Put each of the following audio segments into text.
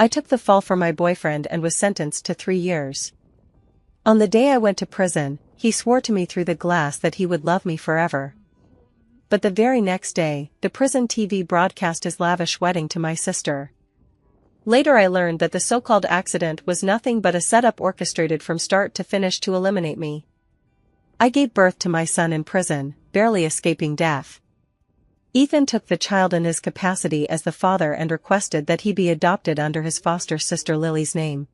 I took the fall for my boyfriend and was sentenced to 3 years. On the day I went to prison, he swore to me through the glass that he would love me forever. But the very next day, the prison TV broadcast his lavish wedding to my sister. Later I learned that the so-called accident was nothing but a setup orchestrated from start to finish to eliminate me. I gave birth to my son in prison, barely escaping death. Ethan took the child in his capacity as the father and requested that he be adopted under his foster sister Lily's name.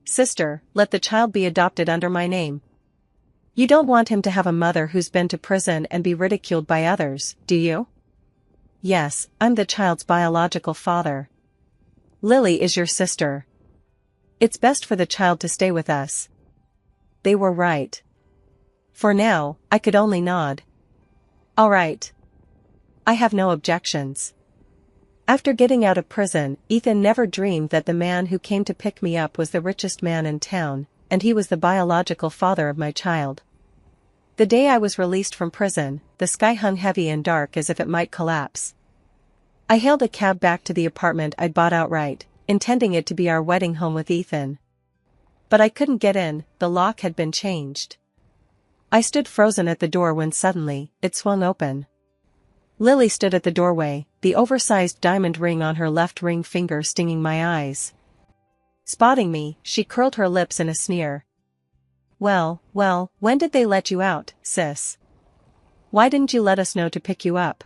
Sister, let the child be adopted under my name. You don't want him to have a mother who's been to prison and be ridiculed by others, do you? Yes, I'm the child's biological father. Lily is your sister. It's best for the child to stay with us. They were right. For now, I could only nod. All right. I have no objections. After getting out of prison, Ethan never dreamed that the man who came to pick me up was the richest man in town, and he was the biological father of my child. The day I was released from prison, the sky hung heavy and dark as if it might collapse. I hailed a cab back to the apartment I'd bought outright, intending it to be our wedding home with Ethan. But I couldn't get in, the lock had been changed. I stood frozen at the door when suddenly, it swung open. Lily stood at the doorway, the oversized diamond ring on her left ring finger stinging my eyes. Spotting me, she curled her lips in a sneer. Well, when did they let you out, sis? Why didn't you let us know to pick you up?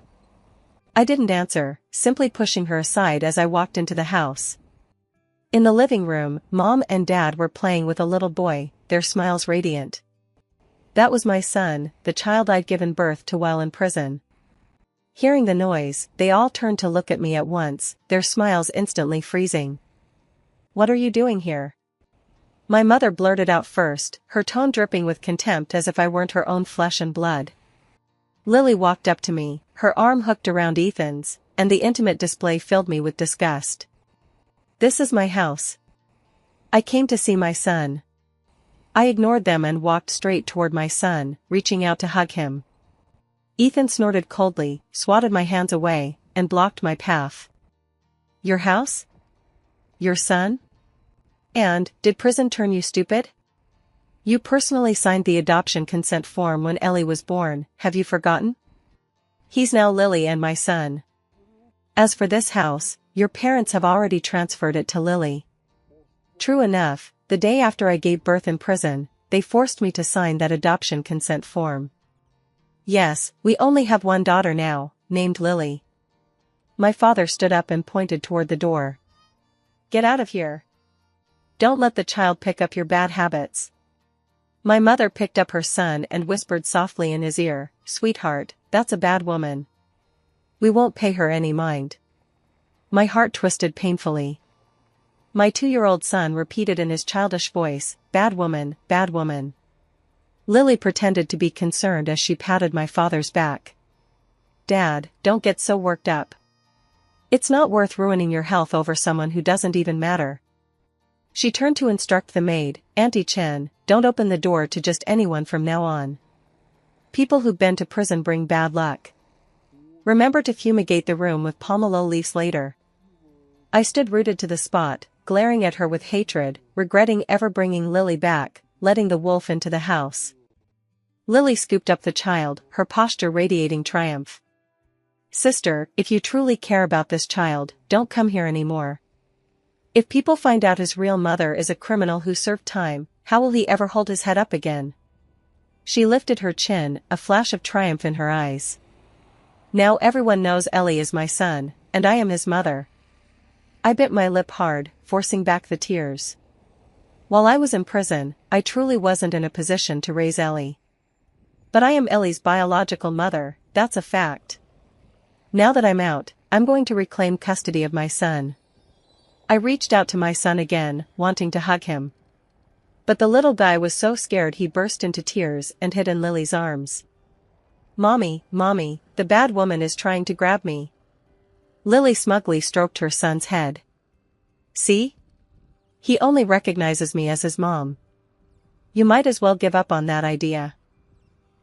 I didn't answer, simply pushing her aside as I walked into the house. In the living room, Mom and Dad were playing with a little boy, their smiles radiant. That was my son, the child I'd given birth to while in prison. Hearing the noise, they all turned to look at me at once, their smiles instantly freezing. What are you doing here? My mother blurted out first, her tone dripping with contempt as if I weren't her own flesh and blood. Lily walked up to me, her arm hooked around Ethan's, and the intimate display filled me with disgust. This is my house. I came to see my son. I ignored them and walked straight toward my son, reaching out to hug him. Ethan snorted coldly, swatted my hands away, and blocked my path. Your house? Your son? And, did prison turn you stupid? You personally signed the adoption consent form when Ellie was born, have you forgotten? He's now Lily and my son. As for this house, your parents have already transferred it to Lily. True enough, the day after I gave birth in prison, they forced me to sign that adoption consent form. Yes, we only have one daughter now, named Lily. My father stood up and pointed toward the door. Get out of here. Don't let the child pick up your bad habits. My mother picked up her son and whispered softly in his ear, Sweetheart, that's a bad woman. We won't pay her any mind. My heart twisted painfully. My 2-year-old son repeated in his childish voice, Bad woman, bad woman. Lily pretended to be concerned as she patted my father's back. Dad, don't get so worked up. It's not worth ruining your health over someone who doesn't even matter. She turned to instruct the maid, Auntie Chen, don't open the door to just anyone from now on. People who've been to prison bring bad luck. Remember to fumigate the room with pomelo leaves later. I stood rooted to the spot, glaring at her with hatred, regretting ever bringing Lily back, letting the wolf into the house. Lily scooped up the child, her posture radiating triumph. Sister, if you truly care about this child, don't come here anymore. If people find out his real mother is a criminal who served time, how will he ever hold his head up again? She lifted her chin, a flash of triumph in her eyes. Now everyone knows Ellie is my son, and I am his mother. I bit my lip hard, forcing back the tears. While I was in prison, I truly wasn't in a position to raise Ellie. But I am Ellie's biological mother, that's a fact. Now that I'm out, I'm going to reclaim custody of my son. I reached out to my son again, wanting to hug him. But the little guy was so scared he burst into tears and hid in Lily's arms. Mommy, the bad woman is trying to grab me. Lily smugly stroked her son's head. See? He only recognizes me as his mom. You might as well give up on that idea.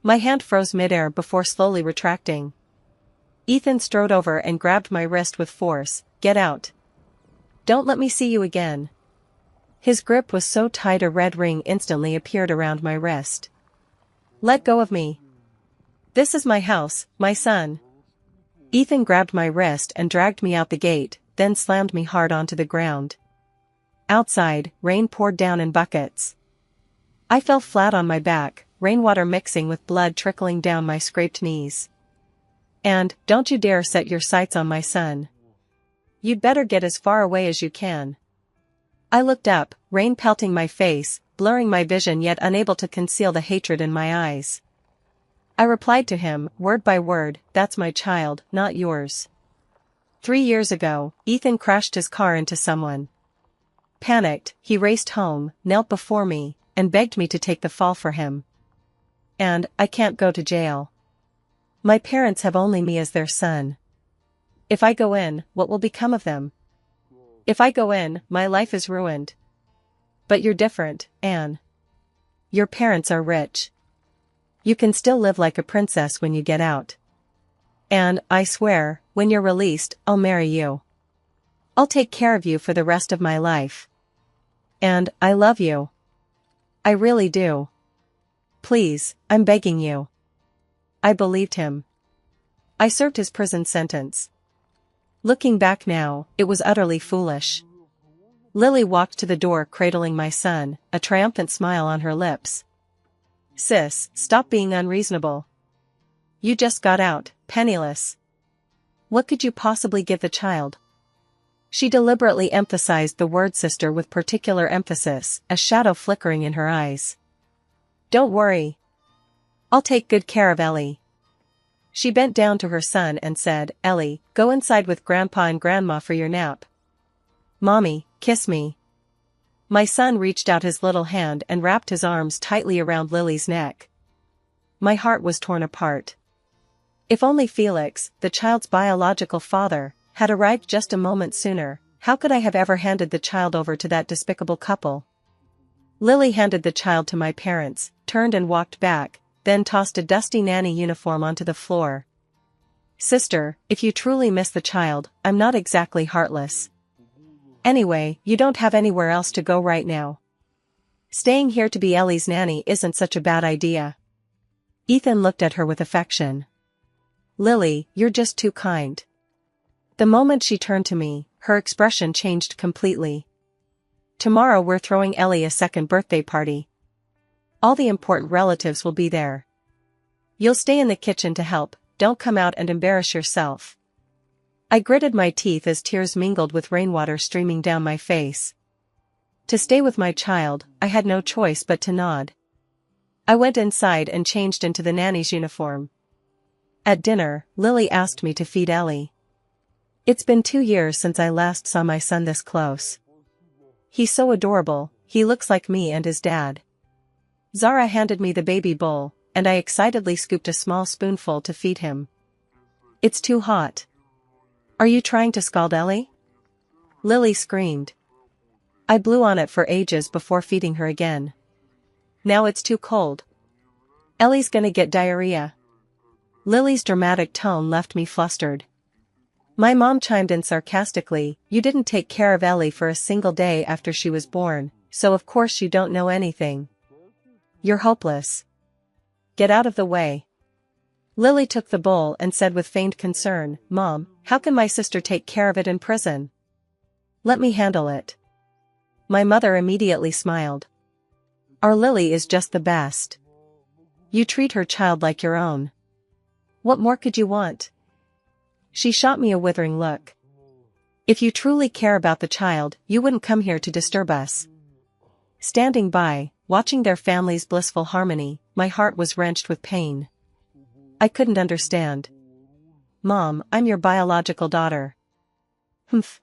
My hand froze midair before slowly retracting. Ethan strode over and grabbed my wrist with force. Get out. Don't let me see you again. His grip was so tight a red ring instantly appeared around my wrist. Let go of me. This is my house, my son. Ethan grabbed my wrist and dragged me out the gate, then slammed me hard onto the ground. Outside, rain poured down in buckets. I fell flat on my back, rainwater mixing with blood trickling down my scraped knees. And, don't you dare set your sights on my son. You'd better get as far away as you can. I looked up, rain pelting my face, blurring my vision yet unable to conceal the hatred in my eyes. I replied to him, word by word, that's my child, not yours. 3 years ago, Ethan crashed his car into someone. Panicked, he raced home, knelt before me, and begged me to take the fall for him. And, I can't go to jail. My parents have only me as their son. If I go in, what will become of them? If I go in, my life is ruined. But you're different, Anne. Your parents are rich. You can still live like a princess when you get out. And, I swear, when you're released, I'll marry you. I'll take care of you for the rest of my life. And, I love you. I really do. Please, I'm begging you. I believed him. I served his prison sentence. Looking back now, it was utterly foolish. Lily walked to the door cradling my son, a triumphant smile on her lips. Sis, stop being unreasonable. You just got out, penniless. What could you possibly give the child? She deliberately emphasized the word sister with particular emphasis, a shadow flickering in her eyes. Don't worry. I'll take good care of Ellie. She bent down to her son and said, Ellie, go inside with Grandpa and Grandma for your nap. Mommy, kiss me. My son reached out his little hand and wrapped his arms tightly around Lily's neck. My heart was torn apart. If only Felix, the child's biological father, had arrived just a moment sooner, how could I have ever handed the child over to that despicable couple? Lily handed the child to my parents, turned and walked back, then tossed a dusty nanny uniform onto the floor. Sister, if you truly miss the child, I'm not exactly heartless. Anyway, you don't have anywhere else to go right now. Staying here to be Ellie's nanny isn't such a bad idea. Ethan looked at her with affection. Lily, you're just too kind. The moment she turned to me, her expression changed completely. Tomorrow we're throwing Ellie a second birthday party. All the important relatives will be there. You'll stay in the kitchen to help, don't come out and embarrass yourself. I gritted my teeth as tears mingled with rainwater streaming down my face. To stay with my child, I had no choice but to nod. I went inside and changed into the nanny's uniform. At dinner, Lily asked me to feed Ellie. It's been 2 years since I last saw my son this close. He's so adorable, he looks like me and his dad. Zara handed me the baby bowl, and I excitedly scooped a small spoonful to feed him. It's too hot. Are you trying to scald Ellie? Lily screamed. I blew on it for ages before feeding her again. Now it's too cold. Ellie's gonna get diarrhea. Lily's dramatic tone left me flustered. My mom chimed in sarcastically, you didn't take care of Ellie for a single day after she was born, so of course you don't know anything. You're hopeless. Get out of the way. Lily took the bowl and said with feigned concern, Mom, how can my sister take care of it in prison? Let me handle it. My mother immediately smiled. Our Lily is just the best. You treat her child like your own. What more could you want? She shot me a withering look. If you truly care about the child, you wouldn't come here to disturb us. Standing by, watching their family's blissful harmony, my heart was wrenched with pain. I couldn't understand. Mom, I'm your biological daughter. Humph.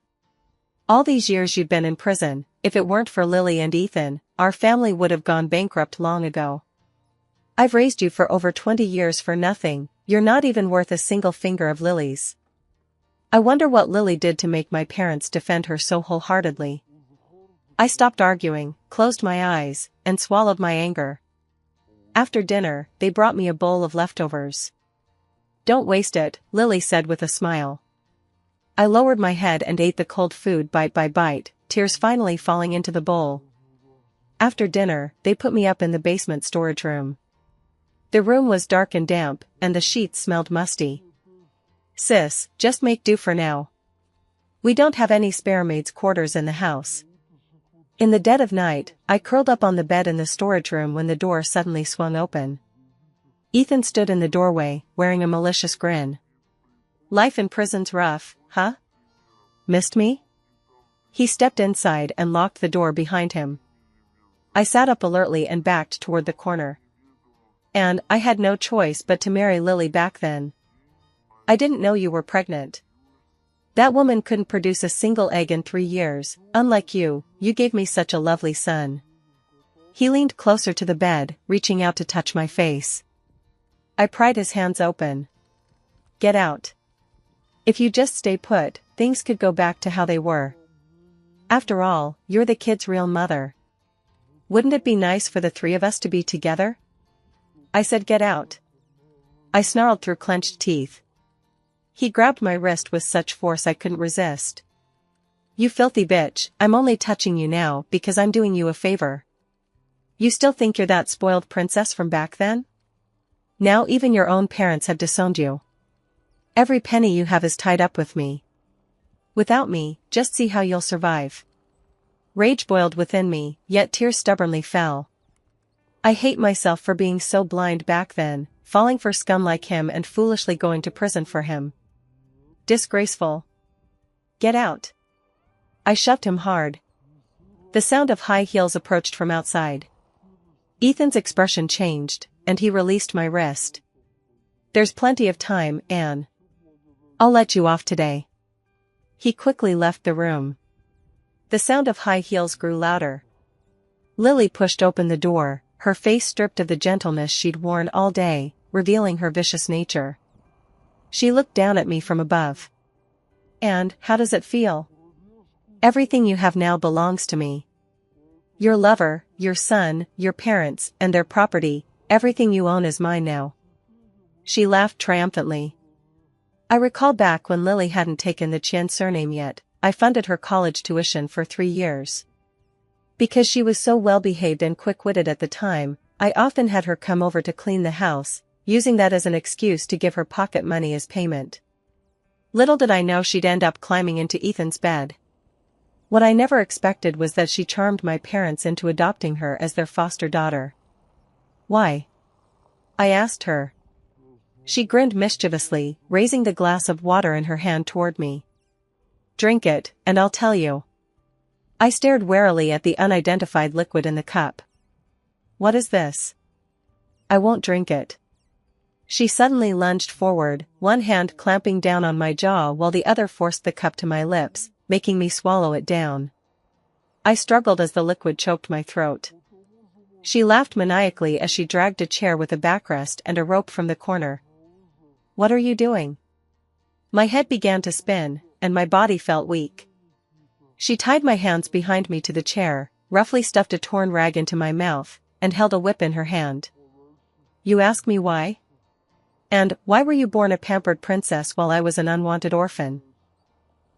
All these years you'd been in prison, if it weren't for Lily and Ethan, our family would have gone bankrupt long ago. I've raised you for over 20 years for nothing, you're not even worth a single finger of Lily's. I wonder what Lily did to make my parents defend her so wholeheartedly. I stopped arguing, closed my eyes, and swallowed my anger. After dinner, they brought me a bowl of leftovers. Don't waste it, Lily said with a smile. I lowered my head and ate the cold food bite by bite, tears finally falling into the bowl. After dinner, they put me up in the basement storage room. The room was dark and damp, and the sheets smelled musty. "Sis, just make do for now. We don't have any spare maids' quarters in the house." In the dead of night, I curled up on the bed in the storage room when the door suddenly swung open. Ethan stood in the doorway, wearing a malicious grin. "Life in prison's rough, huh? Missed me?" He stepped inside and locked the door behind him. I sat up alertly and backed toward the corner. "And I had no choice but to marry Lily back then. I didn't know you were pregnant. That woman couldn't produce a single egg in 3 years, unlike you, you gave me such a lovely son." He leaned closer to the bed, reaching out to touch my face. I pried his hands open. "Get out. If you just stay put, things could go back to how they were. After all, you're the kid's real mother. Wouldn't it be nice for the 3 of us to be together?" I said get out. I snarled through clenched teeth. He grabbed my wrist with such force I couldn't resist. "You filthy bitch, I'm only touching you now because I'm doing you a favor. You still think you're that spoiled princess from back then? Now even your own parents have disowned you. Every penny you have is tied up with me. Without me, just see how you'll survive." Rage boiled within me, yet tears stubbornly fell. I hate myself for being so blind back then, falling for scum like him and foolishly going to prison for him. Disgraceful. "Get out." I shoved him hard. The sound of high heels approached from outside. Ethan's expression changed, and he released my wrist. "There's plenty of time, Anne. I'll let you off today." He quickly left the room. The sound of high heels grew louder. Lily pushed open the door, her face stripped of the gentleness she'd worn all day, revealing her vicious nature. She looked down at me from above. "And, how does it feel? Everything you have now belongs to me. Your lover, your son, your parents, and their property, everything you own is mine now." She laughed triumphantly. I recalled back when Lily hadn't taken the Chen surname yet. I funded her college tuition for 3 years. Because she was so well-behaved and quick-witted at the time, I often had her come over to clean the house, using that as an excuse to give her pocket money as payment. Little did I know she'd end up climbing into Ethan's bed. What I never expected was that she charmed my parents into adopting her as their foster daughter. "Why?" I asked her. She grinned mischievously, raising the glass of water in her hand toward me. "Drink it, and I'll tell you." I stared warily at the unidentified liquid in the cup. "What is this?" "I won't drink it." She suddenly lunged forward, one hand clamping down on my jaw while the other forced the cup to my lips, making me swallow it down. I struggled as the liquid choked my throat. She laughed maniacally as she dragged a chair with a backrest and a rope from the corner. "What are you doing?" My head began to spin, and my body felt weak. She tied my hands behind me to the chair, roughly stuffed a torn rag into my mouth, and held a whip in her hand. "You ask me why? And why were you born a pampered princess while I was an unwanted orphan?"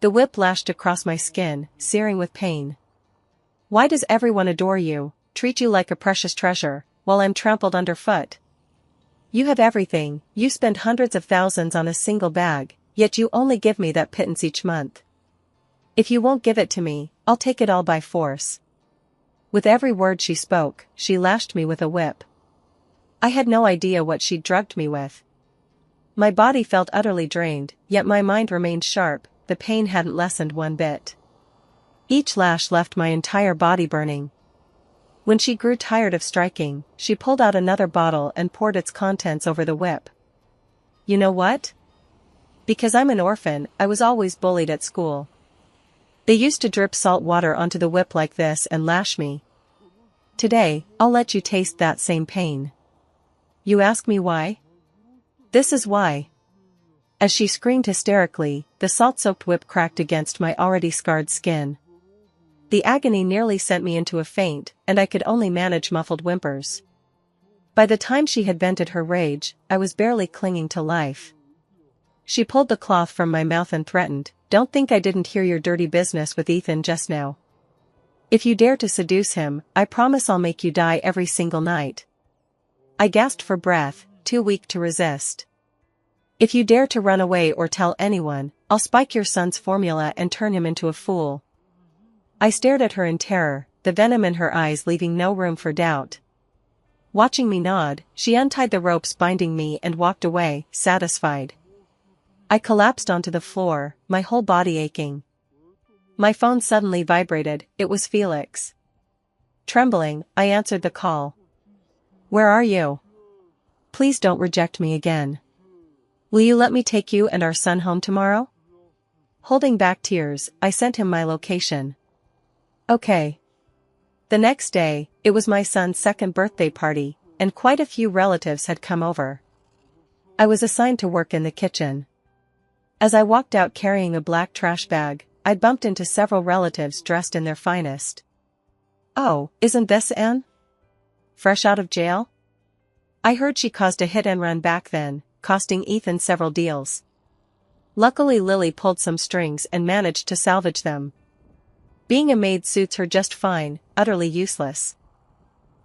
The whip lashed across my skin, searing with pain. "Why does everyone adore you, treat you like a precious treasure, while I'm trampled underfoot? You have everything, you spend hundreds of thousands on a single bag, yet you only give me that pittance each month. If you won't give it to me, I'll take it all by force." With every word she spoke, she lashed me with a whip. I had no idea what she'd drugged me with. My body felt utterly drained, yet my mind remained sharp, the pain hadn't lessened one bit. Each lash left my entire body burning. When she grew tired of striking, she pulled out another bottle and poured its contents over the whip. "You know what? Because I'm an orphan, I was always bullied at school. They used to drip salt water onto the whip like this and lash me. Today, I'll let you taste that same pain." You ask me why? This is why. As she screamed hysterically, the salt-soaked whip cracked against my already scarred skin. The agony nearly sent me into a faint, and I could only manage muffled whimpers. By the time she had vented her rage, I was barely clinging to life. She pulled the cloth from my mouth and threatened, Don't think I didn't hear your dirty business with Ethan just now. If you dare to seduce him, I promise I'll make you die every single night. I gasped for breath, too weak to resist. If you dare to run away or tell anyone, I'll spike your son's formula and turn him into a fool. I stared at her in terror, the venom in her eyes leaving no room for doubt. Watching me nod, she untied the ropes binding me and walked away, satisfied. I collapsed onto the floor, my whole body aching. My phone suddenly vibrated. It was Felix. Trembling, I answered the call. Where are you? Please don't reject me again. Will you let me take you and our son home tomorrow? Holding back tears, I sent him my location. Okay. The next day, it was my son's second birthday party, and quite a few relatives had come over. I was assigned to work in the kitchen. As I walked out carrying a black trash bag, I'd bumped into several relatives dressed in their finest. Oh, isn't this Anne? Fresh out of jail? I heard she caused a hit and run back then, costing Ethan several deals. Luckily Lily pulled some strings and managed to salvage them. Being a maid suits her just fine, utterly useless.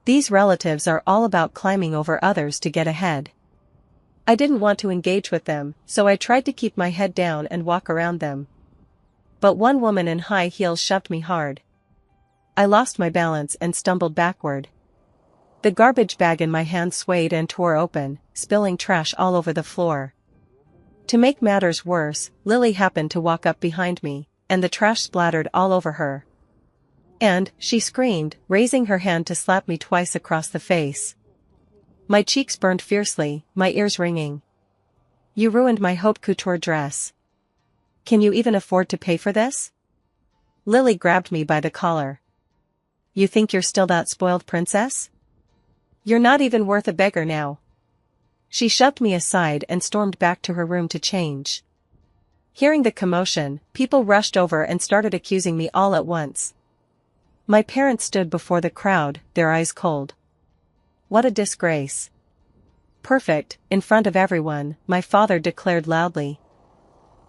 These relatives are all about climbing over others to get ahead. I didn't want to engage with them, so I tried to keep my head down and walk around them. But one woman in high heels shoved me hard. I lost my balance and stumbled backward. The garbage bag in my hand swayed and tore open, spilling trash all over the floor. To make matters worse, Lily happened to walk up behind me, and the trash splattered all over her. And, she screamed, raising her hand to slap me twice across the face. My cheeks burned fiercely, my ears ringing. You ruined my haute couture dress. Can you even afford to pay for this? Lily grabbed me by the collar. You think you're still that spoiled princess? You're not even worth a beggar now. She shoved me aside and stormed back to her room to change. Hearing the commotion, people rushed over and started accusing me all at once. My parents stood before the crowd, their eyes cold. What a disgrace. Perfect, in front of everyone, my father declared loudly.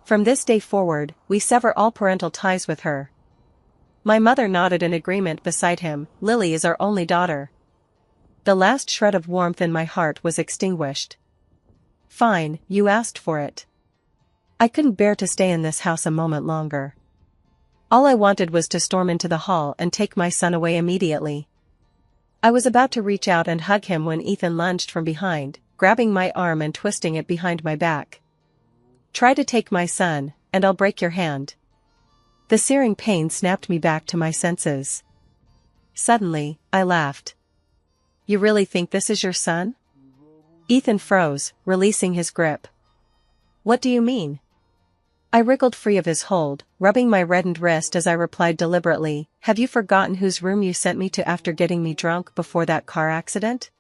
From this day forward, we sever all parental ties with her. My mother nodded in agreement beside him. Lily is our only daughter. The last shred of warmth in my heart was extinguished. Fine, you asked for it. I couldn't bear to stay in this house a moment longer. All I wanted was to storm into the hall and take my son away immediately. I was about to reach out and hug him when Ethan lunged from behind, grabbing my arm and twisting it behind my back. Try to take my son, and I'll break your hand. The searing pain snapped me back to my senses. Suddenly, I laughed. You really think this is your son? Ethan froze, releasing his grip. What do you mean? I wriggled free of his hold, rubbing my reddened wrist as I replied deliberately, Have you forgotten whose room you sent me to after getting me drunk before that car accident?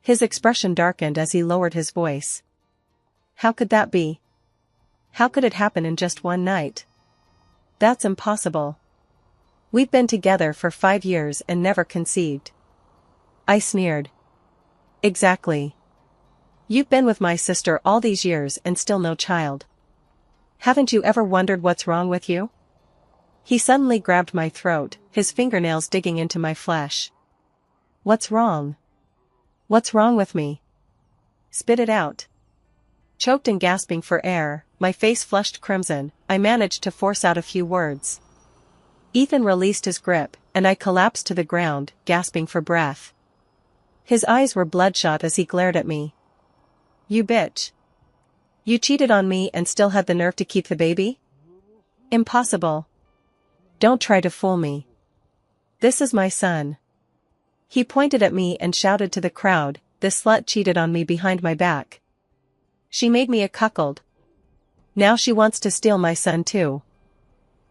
His expression darkened as he lowered his voice. How could that be? How could it happen in just one night? That's impossible. We've been together for 5 years and never conceived. I sneered. Exactly. You've been with my sister all these years and still no child. Haven't you ever wondered what's wrong with you? He suddenly grabbed my throat, his fingernails digging into my flesh. What's wrong? What's wrong with me? Spit it out. Choked and gasping for air, my face flushed crimson, I managed to force out a few words. Ethan released his grip, and I collapsed to the ground, gasping for breath. His eyes were bloodshot as he glared at me. You bitch. You cheated on me and still had the nerve to keep the baby? Impossible. Don't try to fool me. This is my son. He pointed at me and shouted to the crowd, This slut cheated on me behind my back. She made me a cuckold. Now she wants to steal my son too.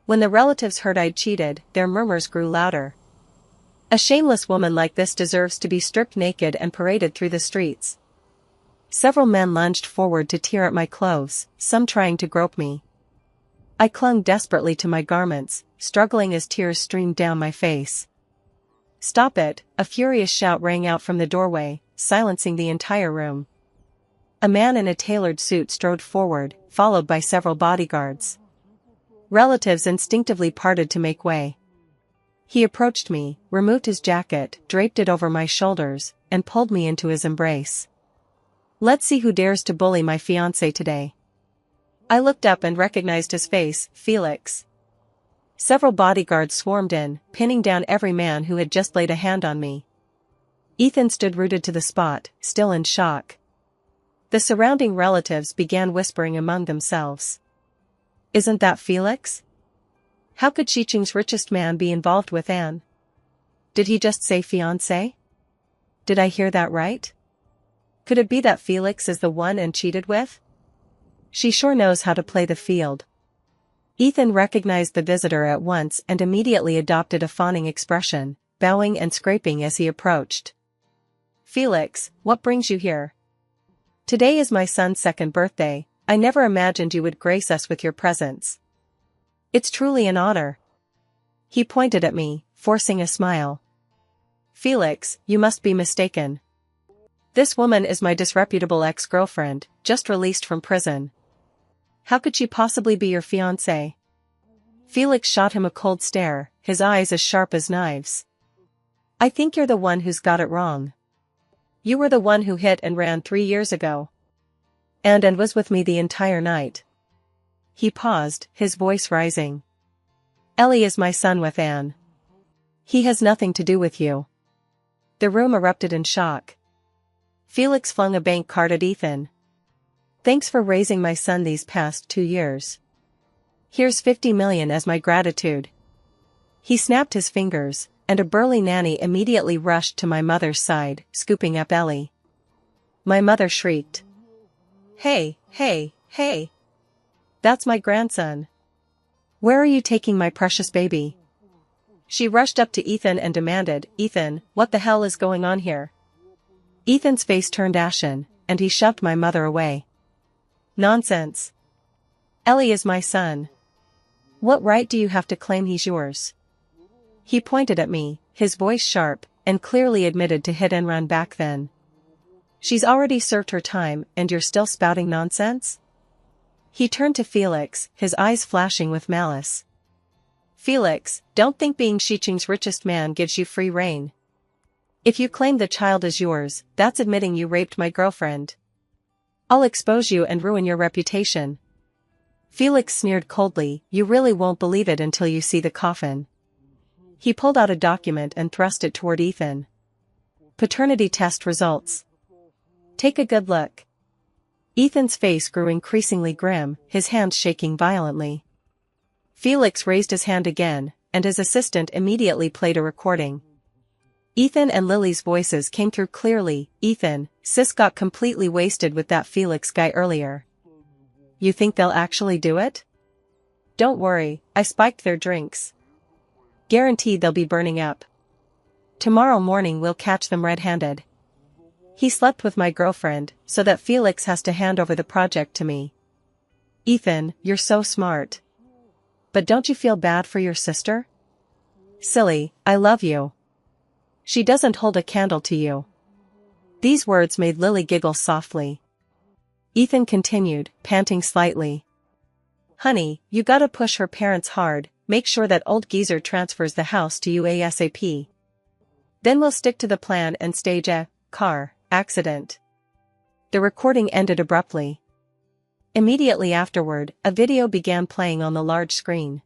When the relatives heard I'd cheated, their murmurs grew louder. A shameless woman like this deserves to be stripped naked and paraded through the streets. Several men lunged forward to tear at my clothes, some trying to grope me. I clung desperately to my garments, struggling as tears streamed down my face. Stop it, a furious shout rang out from the doorway, silencing the entire room. A man in a tailored suit strode forward, followed by several bodyguards. Relatives instinctively parted to make way. He approached me, removed his jacket, draped it over my shoulders, and pulled me into his embrace. "Let's see who dares to bully my fiancé today." I looked up and recognized his face, Felix. Several bodyguards swarmed in, pinning down every man who had just laid a hand on me. Ethan stood rooted to the spot, still in shock. The surrounding relatives began whispering among themselves. "Isn't that Felix? How could Xiqing's richest man be involved with Anne? Did he just say fiancé? Did I hear that right? Could it be that Felix is the one Anne cheated with? She sure knows how to play the field." Ethan recognized the visitor at once and immediately adopted a fawning expression, bowing and scraping as he approached. "Felix, what brings you here? Today is my son's 2nd birthday. I never imagined you would grace us with your presence. It's truly an honor." He pointed at me, forcing a smile. "Felix, you must be mistaken. This woman is my disreputable ex-girlfriend, just released from prison. How could she possibly be your fiancé?" Felix shot him a cold stare, his eyes as sharp as knives. "I think you're the one who's got it wrong. You were the one who hit and ran 3 years ago. And was with me the entire night." He paused, his voice rising. "Ellie is my son with Anne. He has nothing to do with you." The room erupted in shock. Felix flung a bank card at Ethan. "Thanks for raising my son these past 2 years. Here's 50 million as my gratitude." He snapped his fingers, and a burly nanny immediately rushed to my mother's side, scooping up Ellie. My mother shrieked. Hey, hey, hey! That's my grandson. Where are you taking my precious baby?" She rushed up to Ethan and demanded, "Ethan, what the hell is going on here?" Ethan's face turned ashen, and he shoved my mother away. "Nonsense. Ellie is my son. What right do you have to claim he's yours?" He pointed at me, his voice sharp, and clearly admitted to hit and run back then. "She's already served her time and you're still spouting nonsense?" He turned to Felix, his eyes flashing with malice. "Felix, don't think being Xiqing's richest man gives you free rein. If you claim the child is yours, that's admitting you raped my girlfriend. I'll expose you and ruin your reputation." Felix sneered coldly, "You really won't believe it until you see the coffin." He pulled out a document and thrust it toward Ethan. "Paternity test results. Take a good look." Ethan's face grew increasingly grim, his hands shaking violently. Felix raised his hand again, and his assistant immediately played a recording. Ethan and Lily's voices came through clearly. "Ethan, Sis got completely wasted with that Felix guy earlier. You think they'll actually do it? Don't worry, I spiked their drinks. Guaranteed they'll be burning up. Tomorrow morning we'll catch them red-handed. He slept with my girlfriend, so that Felix has to hand over the project to me." "Ethan, you're so smart. But don't you feel bad for your sister? Silly, I love you. She doesn't hold a candle to you." These words made Lily giggle softly. Ethan continued, panting slightly. "Honey, you gotta push her parents hard, make sure that old geezer transfers the house to you ASAP. Then we'll stick to the plan and stage a car accident." The recording ended abruptly. Immediately afterward, a video began playing on the large screen.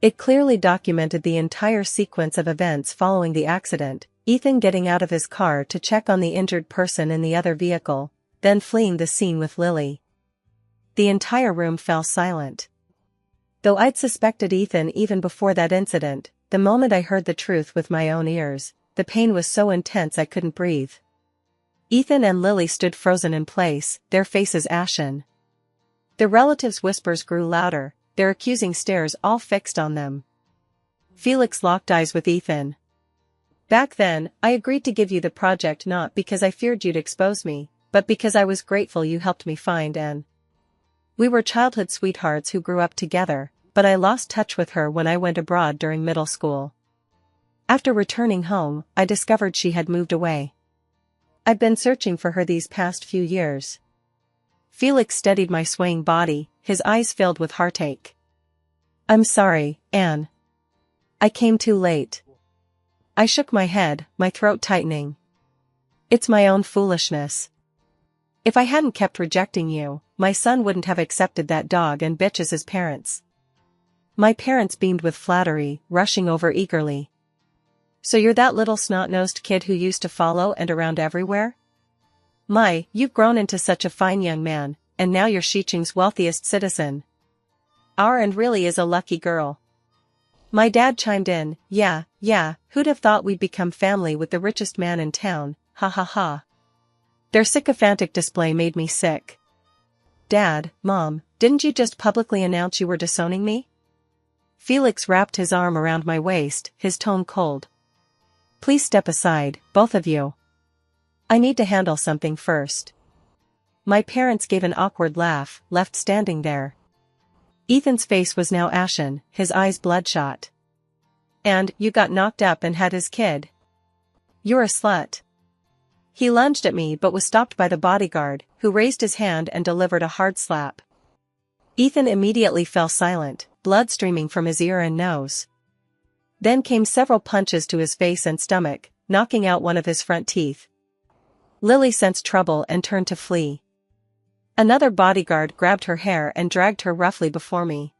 It clearly documented the entire sequence of events following the accident, Ethan getting out of his car to check on the injured person in the other vehicle, then fleeing the scene with Lily. The entire room fell silent. Though I'd suspected Ethan even before that incident, the moment I heard the truth with my own ears, the pain was so intense I couldn't breathe. Ethan and Lily stood frozen in place, their faces ashen. The relatives' whispers grew louder, their accusing stares all fixed on them. Felix locked eyes with Ethan. "Back then, I agreed to give you the project not because I feared you'd expose me, but because I was grateful you helped me find Anne. We were childhood sweethearts who grew up together, but I lost touch with her when I went abroad during middle school. After returning home, I discovered she had moved away. I've been searching for her these past few years." Felix steadied my swaying body, his eyes filled with heartache. I'm sorry, Anne. I came too late. I shook my head, my throat tightening. It's my own foolishness. If I hadn't kept rejecting you, my son wouldn't have accepted that dog and bitch as his parents. My parents beamed with flattery, rushing over eagerly. So you're that little snot-nosed kid who used to follow and around everywhere? My, you've grown into such a fine young man, and now you're Xiqing's wealthiest citizen. And really is a lucky girl. My dad chimed in, yeah, who'd have thought we'd become family with the richest man in town, ha ha ha. Their sycophantic display made me sick. Dad, Mom, didn't you just publicly announce you were disowning me? Felix wrapped his arm around my waist, his tone cold. Please step aside, both of you. I need to handle something first. My parents gave an awkward laugh, left standing there. Ethan's face was now ashen, his eyes bloodshot. And, you got knocked up and had his kid? You're a slut. He lunged at me but was stopped by the bodyguard, who raised his hand and delivered a hard slap. Ethan immediately fell silent, blood streaming from his ear and nose. Then came several punches to his face and stomach, knocking out one of his front teeth. Lily sensed trouble and turned to flee. Another bodyguard grabbed her hair and dragged her roughly before me.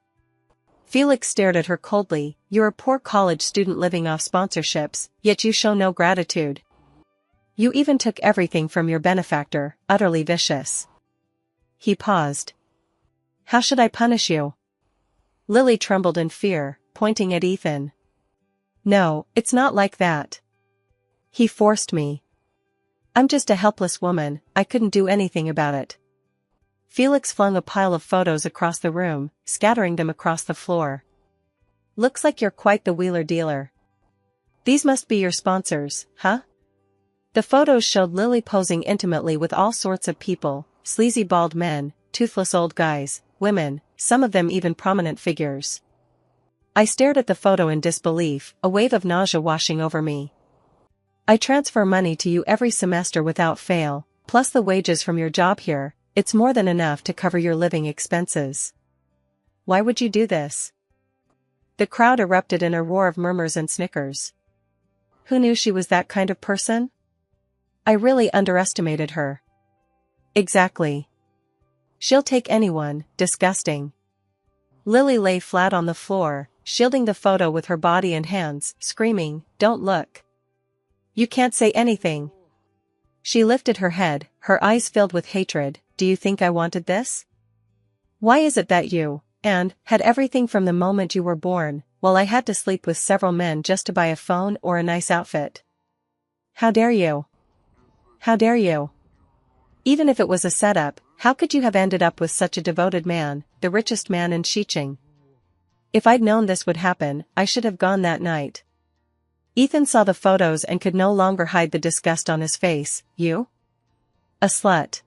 Felix stared at her coldly. You're a poor college student living off sponsorships, yet you show no gratitude. You even took everything from your benefactor, utterly vicious. He paused. How should I punish you? Lily trembled in fear, pointing at Ethan. No, it's not like that. He forced me. I'm just a helpless woman, I couldn't do anything about it. Felix flung a pile of photos across the room, scattering them across the floor. Looks like you're quite the wheeler dealer. These must be your sponsors, huh? The photos showed Lily posing intimately with all sorts of people, sleazy bald men, toothless old guys, women, some of them even prominent figures. I stared at the photo in disbelief, a wave of nausea washing over me. I transfer money to you every semester without fail, plus the wages from your job here, it's more than enough to cover your living expenses. Why would you do this? The crowd erupted in a roar of murmurs and snickers. Who knew she was that kind of person? I really underestimated her. Exactly. She'll take anyone, disgusting. Lily lay flat on the floor, shielding the photo with her body and hands, screaming, don't look. You can't say anything. She lifted her head, her eyes filled with hatred. Do you think I wanted this? Why is it that you, and, had everything from the moment you were born, while I had to sleep with several men just to buy a phone or a nice outfit? How dare you? How dare you? Even if it was a setup, how could you have ended up with such a devoted man, the richest man in Xiqing? If I'd known this would happen, I should have gone that night. Ethan saw the photos and could no longer hide the disgust on his face. You? A slut.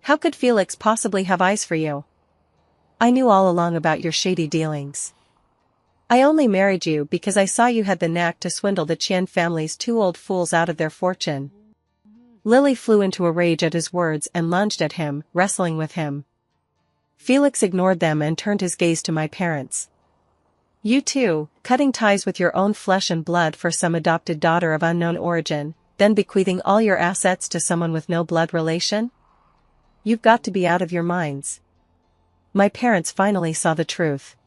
How could Felix possibly have eyes for you? I knew all along about your shady dealings. I only married you because I saw you had the knack to swindle the Qian family's two old fools out of their fortune. Lily flew into a rage at his words and lunged at him, wrestling with him. Felix ignored them and turned his gaze to my parents. You too, cutting ties with your own flesh and blood for some adopted daughter of unknown origin, then bequeathing all your assets to someone with no blood relation? You've got to be out of your minds. My parents finally saw the truth.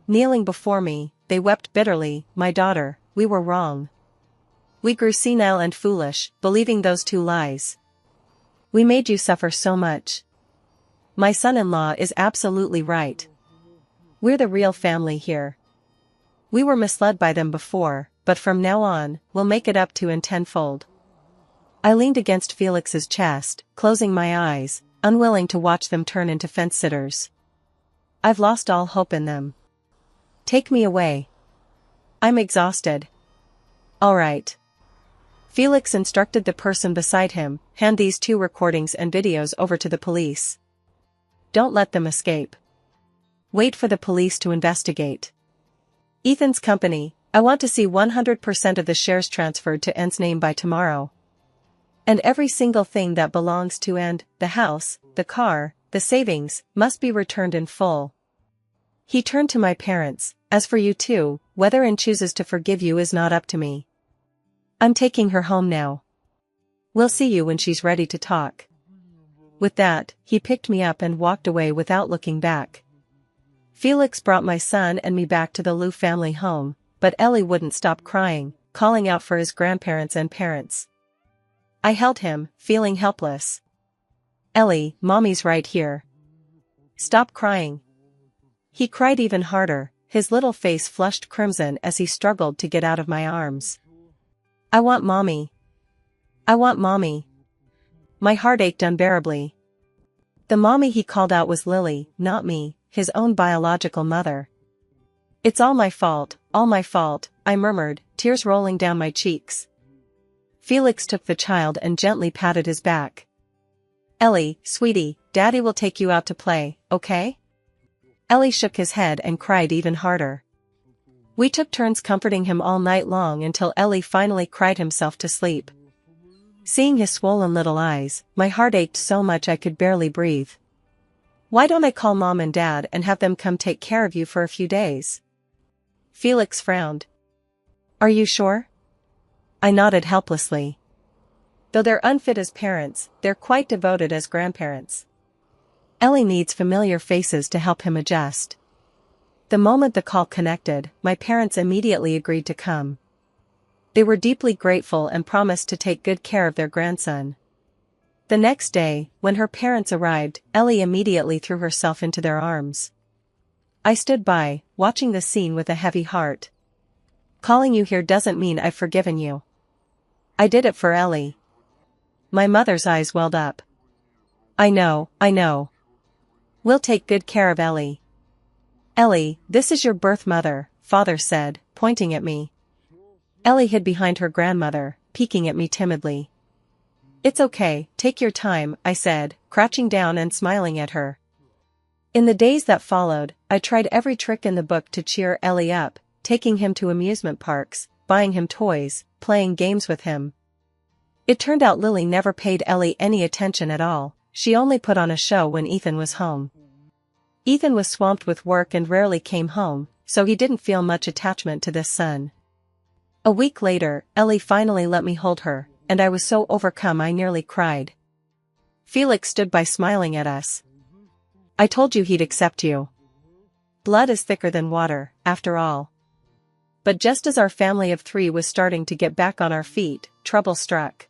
Kneeling before me, they wept bitterly. My daughter, we were wrong. We grew senile and foolish, believing those two lies. We made you suffer so much. My son-in-law is absolutely right. We're the real family here. We were misled by them before, but from now on, we'll make it up to in tenfold. I leaned against Felix's chest, closing my eyes, unwilling to watch them turn into fence-sitters. I've lost all hope in them. Take me away. I'm exhausted. All right. Felix instructed the person beside him, hand these 2 recordings and videos over to the police. Don't let them escape. Wait for the police to investigate. Ethan's company, I want to see 100% of the shares transferred to N's name by tomorrow. And every single thing that belongs to N, the house, the car, the savings, must be returned in full. He turned to my parents. As for you two, whether Anne chooses to forgive you is not up to me. I'm taking her home now. We'll see you when she's ready to talk. With that, he picked me up and walked away without looking back. Felix brought my son and me back to the Lou family home, but Ellie wouldn't stop crying, calling out for his grandparents and parents. I held him, feeling helpless. Ellie, Mommy's right here. Stop crying. He cried even harder, his little face flushed crimson as he struggled to get out of my arms. I want Mommy. I want Mommy. My heart ached unbearably. The mommy he called out was Lily, not me, his own biological mother. It's all my fault, I murmured, tears rolling down my cheeks. Felix took the child and gently patted his back. Ellie, sweetie, Daddy will take you out to play, okay? Ellie shook his head and cried even harder. We took turns comforting him all night long until Ellie finally cried himself to sleep. Seeing his swollen little eyes, my heart ached so much I could barely breathe. Why don't I call Mom and Dad and have them come take care of you for a few days? Felix frowned. Are you sure? I nodded helplessly. Though they're unfit as parents, they're quite devoted as grandparents. Ellie needs familiar faces to help him adjust. The moment the call connected, my parents immediately agreed to come. They were deeply grateful and promised to take good care of their grandson. The next day, when her parents arrived, Ellie immediately threw herself into their arms. I stood by, watching the scene with a heavy heart. Calling you here doesn't mean I've forgiven you. I did it for Ellie. My mother's eyes welled up. I know. We'll take good care of Ellie. Ellie, this is your birth mother, Father said, pointing at me. Ellie hid behind her grandmother, peeking at me timidly. It's okay, take your time, I said, crouching down and smiling at her. In the days that followed, I tried every trick in the book to cheer Ellie up, taking him to amusement parks, buying him toys, playing games with him. It turned out Lily never paid Ellie any attention at all, she only put on a show when Ethan was home. Ethan was swamped with work and rarely came home, so he didn't feel much attachment to this son. A week later, Ellie finally let me hold her, and I was so overcome I nearly cried. Felix stood by smiling at us. I told you he'd accept you. Blood is thicker than water, after all. But just as our family of 3 was starting to get back on our feet, trouble struck.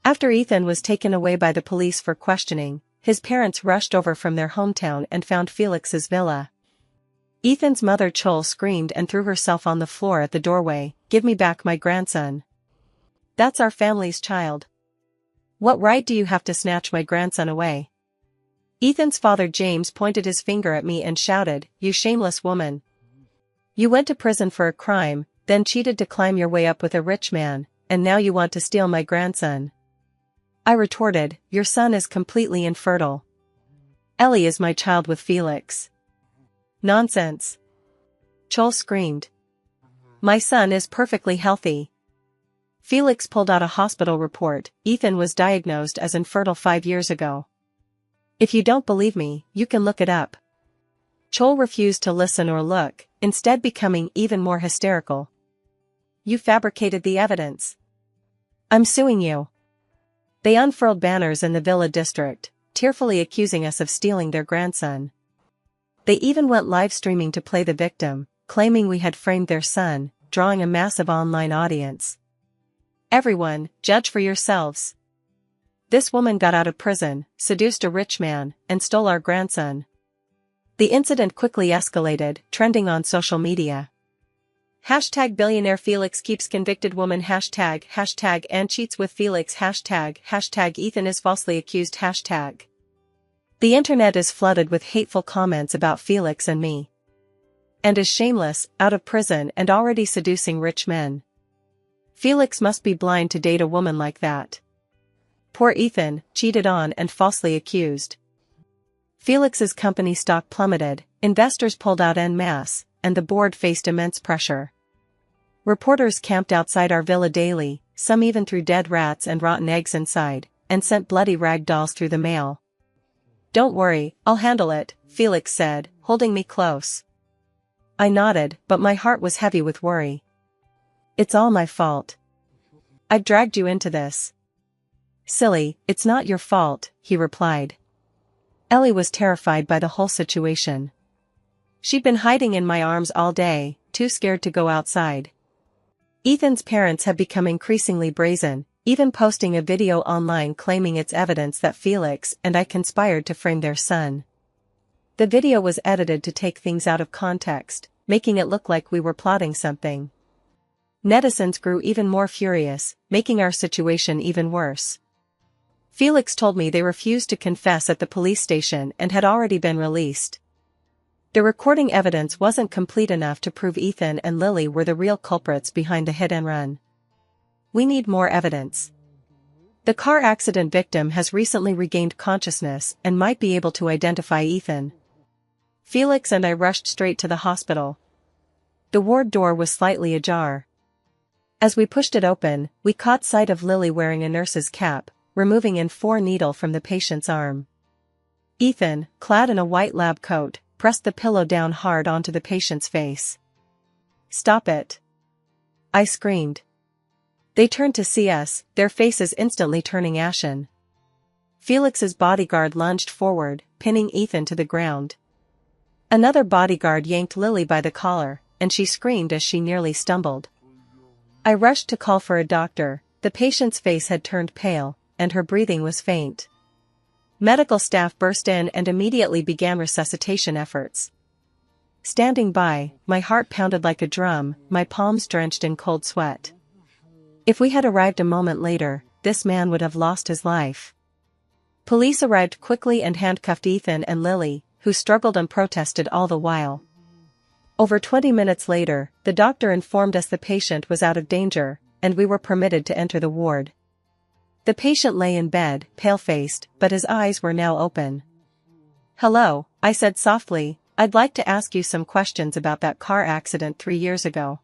After Ethan was taken away by the police for questioning, his parents rushed over from their hometown and found Felix's villa. Ethan's mother Chol screamed and threw herself on the floor at the doorway. Give me back my grandson. That's our family's child. What right do you have to snatch my grandson away? Ethan's father James pointed his finger at me and shouted, You shameless woman. You went to prison for a crime, then cheated to climb your way up with a rich man, and now you want to steal my grandson. I retorted, Your son is completely infertile. Ellie is my child with Felix. Nonsense. Chol screamed. My son is perfectly healthy. Felix pulled out a hospital report. Ethan was diagnosed as infertile 5 years ago. If you don't believe me, you can look it up. Chol refused to listen or look, instead becoming even more hysterical. You fabricated the evidence. I'm suing you. They unfurled banners in the Villa district, tearfully accusing us of stealing their grandson. They even went live streaming to play the victim, claiming we had framed their son, drawing a massive online audience. Everyone, judge for yourselves. This woman got out of prison, seduced a rich man, and stole our grandson. The incident quickly escalated, trending on social media. #billionaire Felix keeps convicted woman #, Anne cheats with Felix #, Ethan is falsely accused #. The internet is flooded with hateful comments about Felix and me. And is shameless, out of prison and already seducing rich men. Felix must be blind to date a woman like that. Poor Ethan, cheated on and falsely accused. Felix's company stock plummeted, investors pulled out en masse, and the board faced immense pressure. Reporters camped outside our villa daily, some even threw dead rats and rotten eggs inside, and sent bloody rag dolls through the mail. Don't worry, I'll handle it, Felix said, holding me close. I nodded, but my heart was heavy with worry. It's all my fault. I've dragged you into this. Silly, it's not your fault, he replied. Ellie was terrified by the whole situation. She'd been hiding in my arms all day, too scared to go outside. Ethan's parents have become increasingly brazen, even posting a video online claiming it's evidence that Felix and I conspired to frame their son. The video was edited to take things out of context, making it look like we were plotting something. Netizens grew even more furious, making our situation even worse. Felix told me they refused to confess at the police station and had already been released. The recording evidence wasn't complete enough to prove Ethan and Lily were the real culprits behind the hit and run. We need more evidence. The car accident victim has recently regained consciousness and might be able to identify Ethan. Felix and I rushed straight to the hospital. The ward door was slightly ajar. As we pushed it open, we caught sight of Lily wearing a nurse's cap, removing an IV needle from the patient's arm. Ethan, clad in a white lab coat, pressed the pillow down hard onto the patient's face. "Stop it!" I screamed. They turned to see us, their faces instantly turning ashen. Felix's bodyguard lunged forward, pinning Ethan to the ground. Another bodyguard yanked Lily by the collar, and she screamed as she nearly stumbled. I rushed to call for a doctor. The patient's face had turned pale, and her breathing was faint. Medical staff burst in and immediately began resuscitation efforts. Standing by, my heart pounded like a drum, my palms drenched in cold sweat. If we had arrived a moment later, this man would have lost his life. Police arrived quickly and handcuffed Ethan and Lily, who struggled and protested all the while. Over 20 minutes later, the doctor informed us the patient was out of danger, and we were permitted to enter the ward. The patient lay in bed, pale-faced, but his eyes were now open. "Hello," I said softly, "I'd like to ask you some questions about that car accident 3 years ago."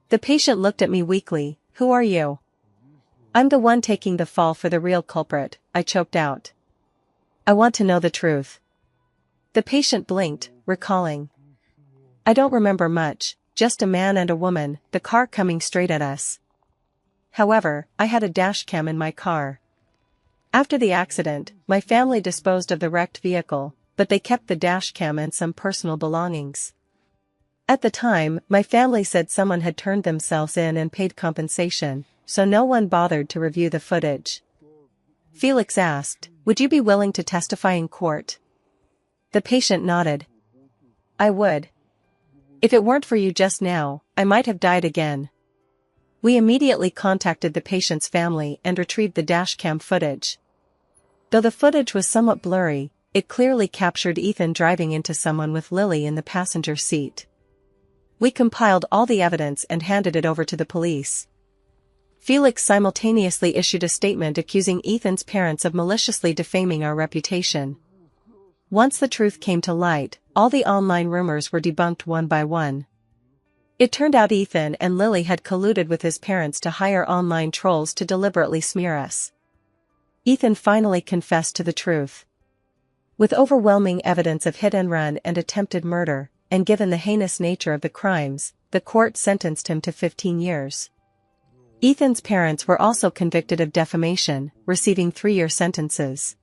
The patient looked at me weakly. "Who are you?" "I'm the one taking the fall for the real culprit," I choked out. "I want to know the truth." The patient blinked, recalling. "I don't remember much, just a man and a woman, the car coming straight at us. However, I had a dashcam in my car. After the accident, my family disposed of the wrecked vehicle, but they kept the dashcam and some personal belongings. At the time, my family said someone had turned themselves in and paid compensation, so no one bothered to review the footage." Felix asked, "Would you be willing to testify in court?" The patient nodded. "I would. If it weren't for you just now, I might have died again." We immediately contacted the patient's family and retrieved the dashcam footage. Though the footage was somewhat blurry, it clearly captured Ethan driving into someone with Lily in the passenger seat. We compiled all the evidence and handed it over to the police. Felix simultaneously issued a statement accusing Ethan's parents of maliciously defaming our reputation. Once the truth came to light, all the online rumors were debunked one by one. It turned out Ethan and Lily had colluded with his parents to hire online trolls to deliberately smear us. Ethan finally confessed to the truth. With overwhelming evidence of hit and run and attempted murder, and given the heinous nature of the crimes, the court sentenced him to 15 years. Ethan's parents were also convicted of defamation, receiving 3-year sentences.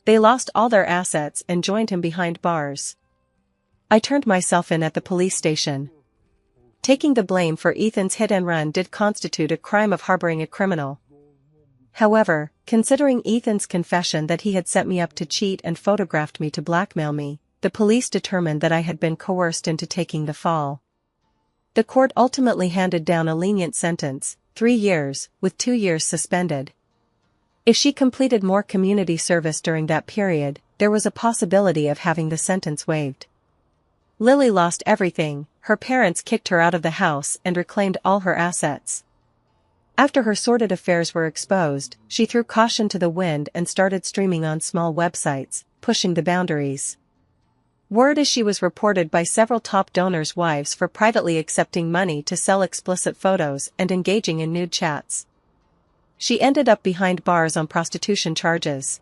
They lost all their assets and joined him behind bars. I turned myself in at the police station. Taking the blame for Ethan's hit and run did constitute a crime of harboring a criminal. However, considering Ethan's confession that he had set me up to cheat and photographed me to blackmail me, the police determined that I had been coerced into taking the fall. The court ultimately handed down a lenient sentence, 3 years, with 2 years suspended. If she completed more community service during that period, there was a possibility of having the sentence waived. Lily lost everything. Her parents kicked her out of the house and reclaimed all her assets. After her sordid affairs were exposed, she threw caution to the wind and started streaming on small websites, pushing the boundaries. Word is she was reported by several top donors' wives for privately accepting money to sell explicit photos and engaging in nude chats. She ended up behind bars on prostitution charges.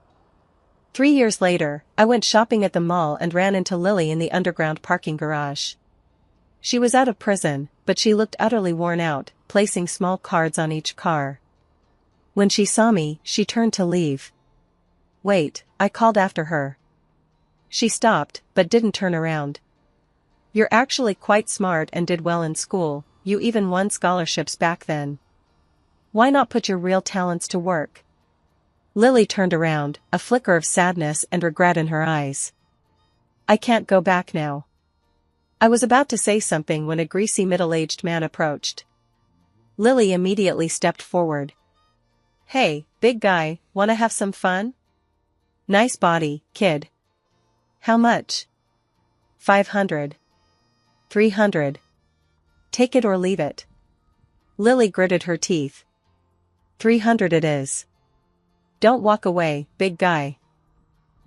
3 years later, I went shopping at the mall and ran into Lily in the underground parking garage. She was out of prison, but she looked utterly worn out, placing small cards on each car. When she saw me, she turned to leave. "Wait," I called after her. She stopped, but didn't turn around. "You're actually quite smart and did well in school, you even won scholarships back then. Why not put your real talents to work?" Lily turned around, a flicker of sadness and regret in her eyes. "I can't go back now." I was about to say something when a greasy middle-aged man approached. Lily immediately stepped forward. "Hey, big guy, wanna have some fun? Nice body, kid. How much?" 500. 300. Take it or leave it." Lily gritted her teeth. 300 it is. Don't walk away, big guy."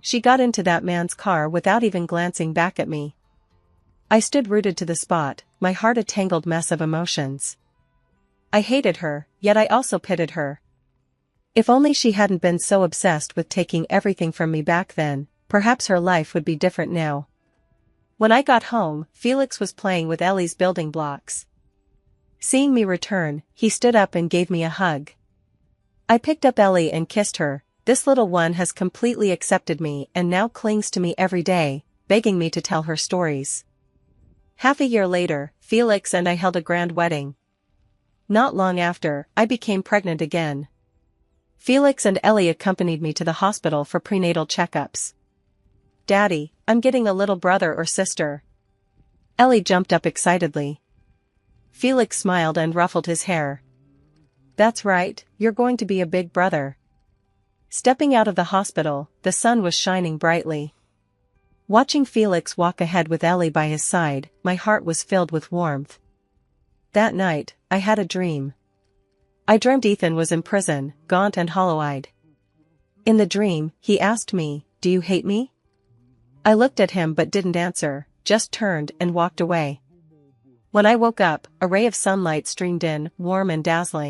She got into that man's car without even glancing back at me. I stood rooted to the spot, my heart a tangled mess of emotions. I hated her, yet I also pitied her. If only she hadn't been so obsessed with taking everything from me back then, perhaps her life would be different now. When I got home, Felix was playing with Ellie's building blocks. Seeing me return, he stood up and gave me a hug. I picked up Ellie and kissed her. This little one has completely accepted me and now clings to me every day, begging me to tell her stories. Half a year later, Felix and I held a grand wedding. Not long after, I became pregnant again. Felix and Ellie accompanied me to the hospital for prenatal checkups. "Daddy, I'm getting a little brother or sister." Ellie jumped up excitedly. Felix smiled and ruffled his hair. "That's right, you're going to be a big brother." Stepping out of the hospital, the sun was shining brightly. Watching Felix walk ahead with Ellie by his side, my heart was filled with warmth. That night, I had a dream. I dreamt Ethan was in prison, gaunt and hollow-eyed. In the dream, he asked me, "Do you hate me?" I looked at him but didn't answer, just turned and walked away. When I woke up, a ray of sunlight streamed in, warm and dazzling.